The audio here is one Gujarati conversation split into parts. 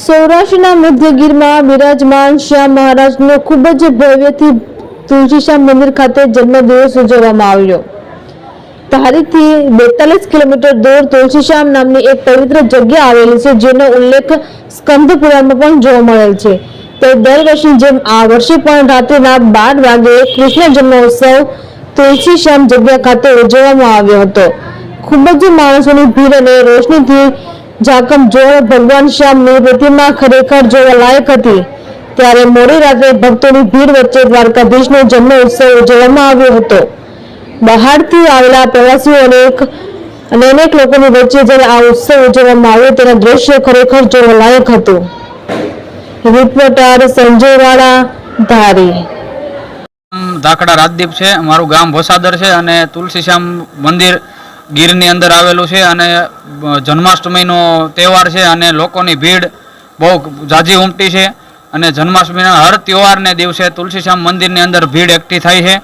સૌરાષ્ટ્રના મધ્ય ગીરમાં બિરાજમાન શ્યામ મહારાજનો ખૂબ જ ભવ્યથી તુલસીશ્યામ મંદિર ખાતે જન્મદિવસ ઉજવવામાં આવ્યો। ધારીથી 42 કિલોમીટર દૂર તુલસીશ્યામ નામની એક પવિત્ર જગ્યા આવેલી છે, જેનો ઉલ્લેખ સ્કંદ પુરાણમાં પણ જોવા મળેલ છે। તો દર વર્ષની જેમ આ વર્ષે પણ રાત્રિના 12 વાગે કૃષ્ણ જન્મોત્સવ તુલસીશ્યામ જગ્યા ખાતે ઉજવવામાં આવ્યો હતો। ખૂબ જ માણસોની ભીડ અને રોશનીથી ઝાકમઝોળ ભગવાન શ્યામની પ્રતિમા ખરેખર જોવા લાયક હતી। ત્યારે મોડી રાત્રે ભક્તોની ભીડ વચ્ચે દ્વારકાધીશનો જન્મ ઉત્સવ ઉજવવામાં આવ્યો હતો। બહારથી આવેલા પ્રવાસીઓ અને અનેક લોકોની વચ્ચે જ્યારે આ ઉત્સવ ઉજવવામાં આવ્યો તેના દ્રશ્ય ખરેખર જોવા લાયક હતું। રિપોર્ટર સંજય વાળા, ધારી। ધાકડા રાજદીપ છે, મારું ગામ ભોસાદર છે અને તુલસીશ્યામ મંદિર ગીરની અંદર આવેલું છે અને જન્માષ્ટમીનો તહેવાર છે અને લોકોની ભીડ બહુ ઝાઝી ઉમટી છે અને જન્માષ્ટમીના હર તહેવારને દિવસે તુલસીશ્યામ મંદિરની અંદર ભીડ એકઠી થાય છે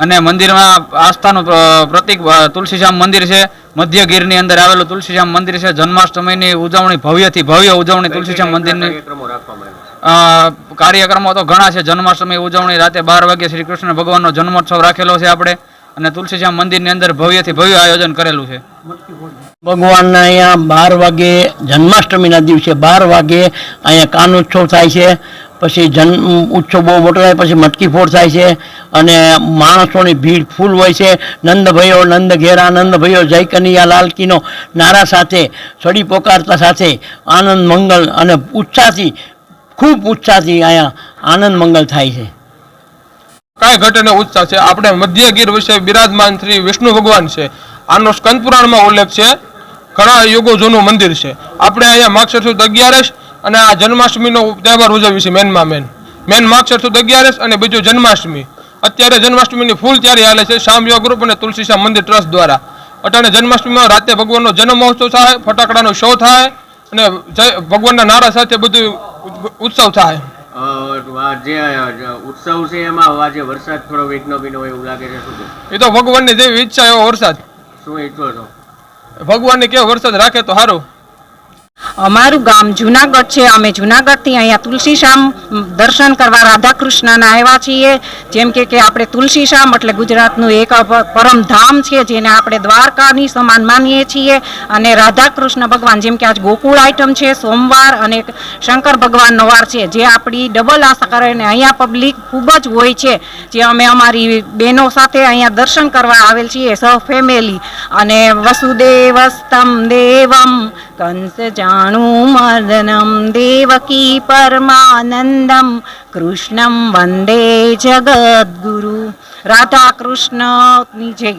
અને મંદિરમાં આસ્થાનું પ્રતીક તુલસીશ્યામ મંદિર છે। મધ્ય ગીરની અંદર આવેલું તુલસીશ્યામ મંદિર છે। જન્માષ્ટમીની ઉજવણી ભવ્યથી ભવ્ય ઉજવણી તુલસીશ્યામ મંદિરની કાર્યક્રમો તો ઘણા છે। જન્માષ્ટમી ઉજવણી રાતે 12 વાગે શ્રી કૃષ્ણ ભગવાનનો જન્મોત્સવ રાખેલો છે આપણે અને તુલસીશ્યામ મંદિરની અંદર ભવ્યથી ભવ્ય આયોજન કરેલું છે। ભગવાનના અહીંયા 12 વાગે જન્માષ્ટમીના દિવસે 12 વાગે અહીંયા કાનોત્સવ થાય છે। પછી ઉત્સવ બહુ મોટો થાય, પછી મટકી ફોડ થાય છે અને માણસોની ભીડ ફૂલ હોય છે। નંદભાઈઓ નંદ ઘેરા, નંદભાઈઓ જય કનૈયા લાલ કીનો નારા સાથે, છડી પોકારતા સાથે આનંદ મંગલ અને ઉત્સાહથી, ખૂબ ઉત્સાહથી અહીંયા આનંદ મંગલ થાય છે। કાંઈ ઘટેનો ઉત્સાહ છે। આપણે મધ્ય ગીર વિશે બિરાજમાન શ્રી વિષ્ણુ ભગવાન છે। આનો સ્કંદ પુરાણમાં ઉલ્લેખ છે। ઘણા યુગો જૂનું મંદિર છે। આપણે અહીંયા માગશર સુદ 11 અને આ જન્માષ્ટમીનો તહેવાર ઉજવીએ છીએ। મેન માગશર સુદ 11 અને બીજું જન્માષ્ટમી। અત્યારે જન્માષ્ટમીની ફૂલ તૈયારી હાલે છે શ્યામ યોગ ગ્રુપ અને તુલસીશ્યામ મંદિર ટ્રસ્ટ દ્વારા। અટાણે જન્માષ્ટમીમાં રાતે ભગવાનનો જન્મ મહોત્સવ થાય, ફટાકડાનો શો થાય અને ભગવાનના નારા સાથે બધું ઉત્સવ થાય। જે ઉત્સવ છે એમાં આજે વરસાદ થોડો વિઘ્ન હોય એવું લાગે છે? એ તો ભગવાનની જેવી ઈચ્છા એવો વરસાદ। શું ઈચ્છો છો? ભગવાનને કેવો વરસાદ રાખે તો સારું। અમારું ગામ જુનાગઢ છે। અમે જુનાગઢથી અહીંયા તુલસીશ્યામ દર્શન કરવા રાધાકૃષ્ણના આવ્યા છીએ। જેમ કે આપણે તુલસીશ્યામ એટલે ગુજરાતનું એક પરમ ધામ છે, જેને આપણે દ્વારકાની સમાન માનીએ છીએ। અને રાધાકૃષ્ણ ભગવાન, જેમ કે આજ ગોકુળ આઈટમ છે, સોમવાર અને શંકર ભગવાનનો વાર છે, જે આપણી ડબલ આશા કરે ને અહીંયા પબ્લિક ખૂબ જ હોય છે। જે અમે અમારી બહેનો સાથે અહીંયા દર્શન કરવા આવેલ છીએ સહ ફેમિલી। અને વસુદેવસ્તમ દેવમ કંસ જાણું મર્દનમ દેવકી પરમાનંદમ કૃષ્ણમ વંદે જગદગુરુ। રાધા કૃષ્ણની જય।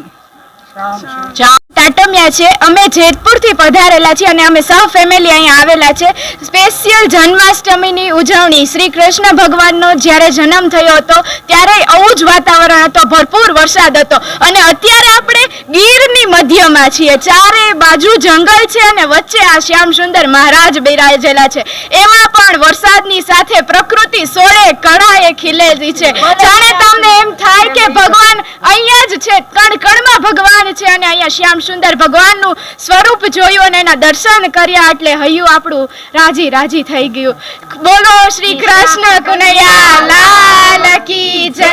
ટાટમિયા છે। અમે જેતપુરથી પધારેલા છીએ અને અમે સહ ફેમિલી અહીંયા આવેલા છે સ્પેશિયલ જન્માષ્ટમીની ઉજવણી। શ્રી કૃષ્ણ ભગવાનનો જ્યારે જન્મ થયો હતો ત્યારે આવું જ વાતાવરણ હતો, ભરપૂર વરસાદ હતો અને અત્યારે આપણે ગીરની મધ્યમાં છીએ। ચારે બાજુ જંગલ છે અને વચ્ચે આ શ્યામ સુંદર મહારાજ બિરાજેલા છે। એમાં પણ વરસાદની સાથે પ્રકૃતિ સોળે કળાએ ખીલેલી છે। જાણે તમને એમ થાય કે ભગવાન અહીંયા જ છે, કણ કણમાં ભગવાન છે અને અહીંયા શ્યામ સુંદર ભગવાનનું સ્વરૂપ જોયું અને એના દર્શન કર્યા એટલે હૈયું આપણું રાજી રાજી થઈ ગયું। બોલો શ્રી કૃષ્ણ કનૈયા લાલ કી જય।